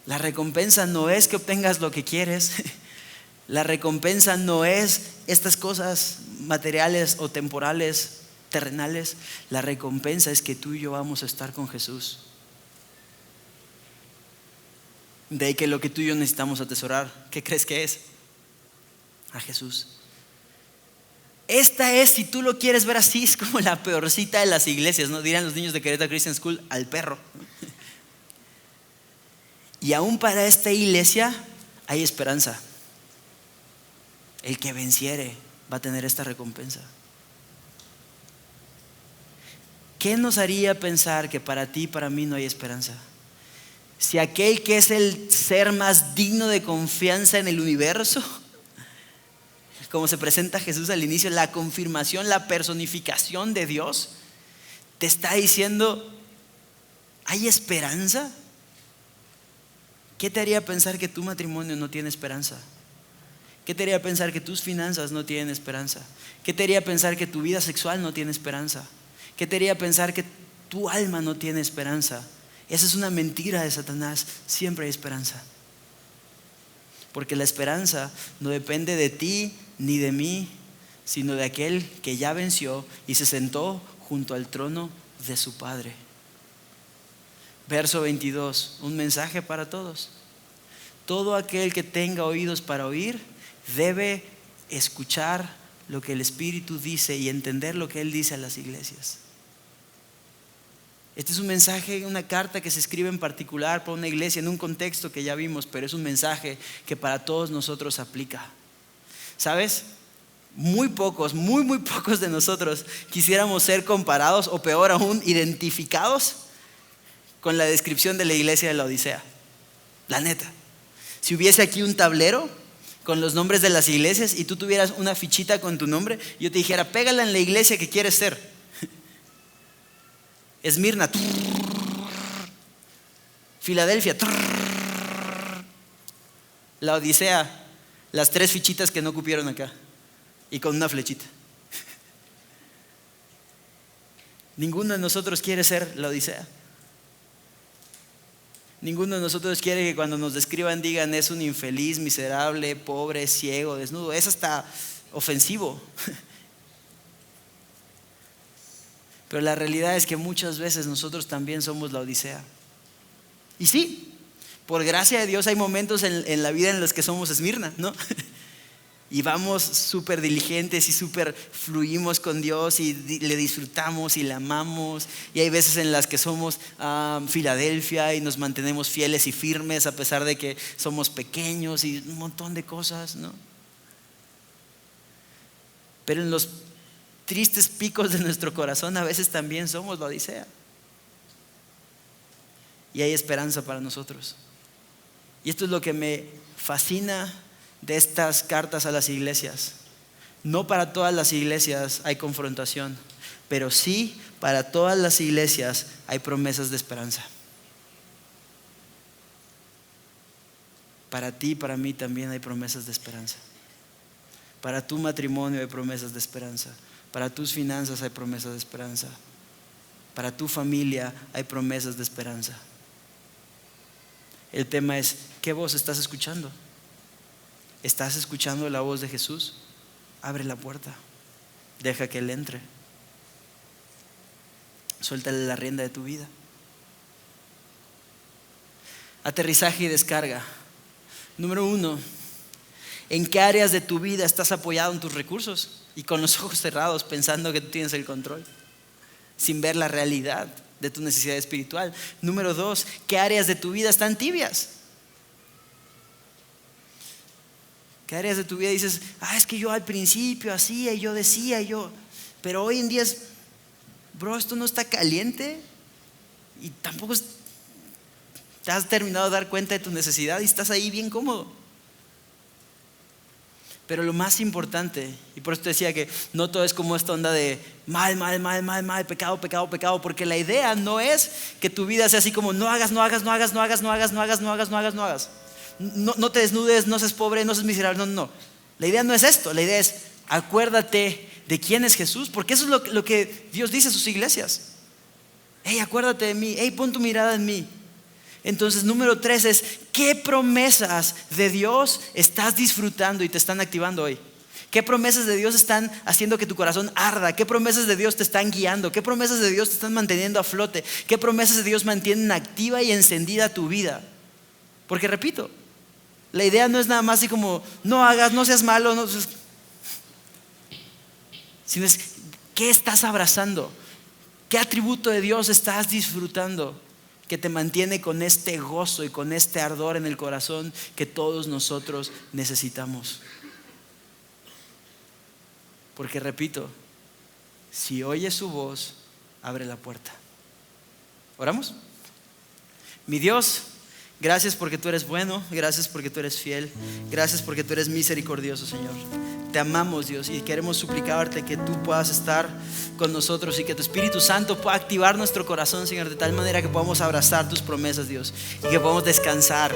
La recompensa no es que obtengas lo que quieres. La recompensa no es estas cosas materiales o temporales, terrenales. La recompensa es que tú y yo vamos a estar con Jesús. De ahí que lo que tú y yo necesitamos atesorar, ¿qué crees que es? A Jesús. Esta es, si tú lo quieres ver así, es como la peorcita de las iglesias, ¿no? Dirán los niños de Querétaro Christian School: al perro. Y aún para esta iglesia hay esperanza. El que venciere va a tener esta recompensa. ¿Qué nos haría pensar que para ti y para mí no hay esperanza? Si aquel que es el ser más digno de confianza en el universo, como se presenta Jesús al inicio, la confirmación, la personificación de Dios, te está diciendo: ¿hay esperanza? ¿Qué te haría pensar que tu matrimonio no tiene esperanza? ¿Qué te haría pensar que tus finanzas no tienen esperanza? ¿Qué te haría pensar que tu vida sexual no tiene esperanza? ¿Qué te haría pensar que tu alma no tiene esperanza? Esa es una mentira de Satanás. Siempre hay esperanza. Porque la esperanza no depende de ti ni de mí, sino de aquel que ya venció y se sentó junto al trono de su Padre. Verso 22, un mensaje para todos. Todo aquel que tenga oídos para oír debe escuchar lo que el Espíritu dice y entender lo que Él dice a las iglesias. Este es un mensaje, una carta que se escribe en particular para una iglesia en un contexto que ya vimos, pero es un mensaje que para todos nosotros aplica. ¿Sabes? Muy pocos de nosotros quisiéramos ser comparados, o peor aún, identificados con la descripción de la iglesia de la Odisea. La neta. Si hubiese aquí un tablero con los nombres de las iglesias y tú tuvieras una fichita con tu nombre, yo te dijera: pégala en la iglesia que quieres ser. Esmirna, Filadelfia, la Odisea, las 3 fichitas que no cupieron acá y con una flechita. Ninguno de nosotros quiere ser la Odisea. Ninguno de nosotros quiere que cuando nos describan digan: es un infeliz, miserable, pobre, ciego, desnudo. Es hasta ofensivo. Pero la realidad es que muchas veces nosotros también somos la Odisea. Y sí, por gracia de Dios hay momentos en la vida en los que somos Esmirna, ¿no? Y vamos súper diligentes y súper fluimos con Dios y le disfrutamos y le amamos. Y hay veces en las que somos Filadelfia y nos mantenemos fieles y firmes a pesar de que somos pequeños y un montón de cosas, ¿no? Pero en los tristes picos de nuestro corazón a veces también somos la Odisea. Y hay esperanza para nosotros. Y esto es lo que me fascina de estas cartas a las iglesias. No para todas las iglesias hay confrontación, pero sí para todas las iglesias hay promesas de esperanza. Para ti y para mí también hay promesas de esperanza. Para tu matrimonio hay promesas de esperanza. Para tus finanzas hay promesas de esperanza. Para tu familia hay promesas de esperanza. El tema es: ¿qué voz estás escuchando? ¿Estás escuchando la voz de Jesús? Abre la puerta. Deja que Él entre. Suéltale la rienda de tu vida. Aterrizaje y descarga. Número 1. ¿En qué áreas de tu vida estás apoyado en tus recursos y con los ojos cerrados pensando que tú tienes el control, sin ver la realidad de tu necesidad espiritual? Número 2. ¿Qué áreas de tu vida están tibias? ¿Qué áreas de tu vida dices: es que yo al principio hacía y yo decía pero hoy en día esto no está caliente y tampoco te has terminado de dar cuenta de tu necesidad y estás ahí bien cómodo? Pero lo más importante, y por eso te decía que no todo es como esta onda de mal, pecado, porque la idea no es que tu vida sea así como no hagas. No te desnudes, no seas pobre, no seas miserable, no. La idea no es esto, la idea es acuérdate de quién es Jesús, porque eso es lo que Dios dice a sus iglesias. Hey, acuérdate de mí, hey, pon tu mirada en mí. Entonces, número 3 es, ¿qué promesas de Dios estás disfrutando y te están activando hoy? ¿Qué promesas de Dios están haciendo que tu corazón arda? ¿Qué promesas de Dios te están guiando? ¿Qué promesas de Dios te están manteniendo a flote? ¿Qué promesas de Dios mantienen activa y encendida tu vida? Porque repito, la idea no es nada más así como no hagas, no seas malo, sino es ¿qué estás abrazando? ¿Qué atributo de Dios estás disfrutando que te mantiene con este gozo y con este ardor en el corazón que todos nosotros necesitamos? Porque repito, si oyes su voz, abre la puerta. ¿Oramos? Mi Dios, gracias porque tú eres bueno, gracias porque tú eres fiel, gracias porque tú eres misericordioso, Señor. Te amamos, Dios, y queremos suplicarte que tú puedas estar con nosotros y que tu Espíritu Santo pueda activar nuestro corazón, Señor, de tal manera que podamos abrazar tus promesas, Dios, y que podamos descansar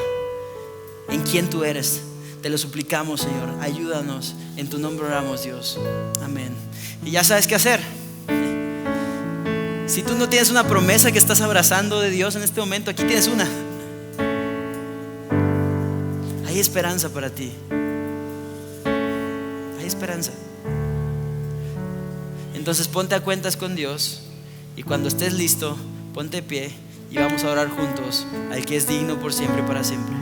en quién tú eres. Te lo suplicamos, Señor, ayúdanos, en tu nombre oramos, Dios, amén. Y ya sabes qué hacer. Si tú no tienes una promesa que estás abrazando de Dios en este momento, aquí tienes una. Hay esperanza para ti. Hay esperanza. Entonces ponte a cuentas con Dios y cuando estés listo, ponte de pie y vamos a orar juntos al que es digno por siempre y para siempre.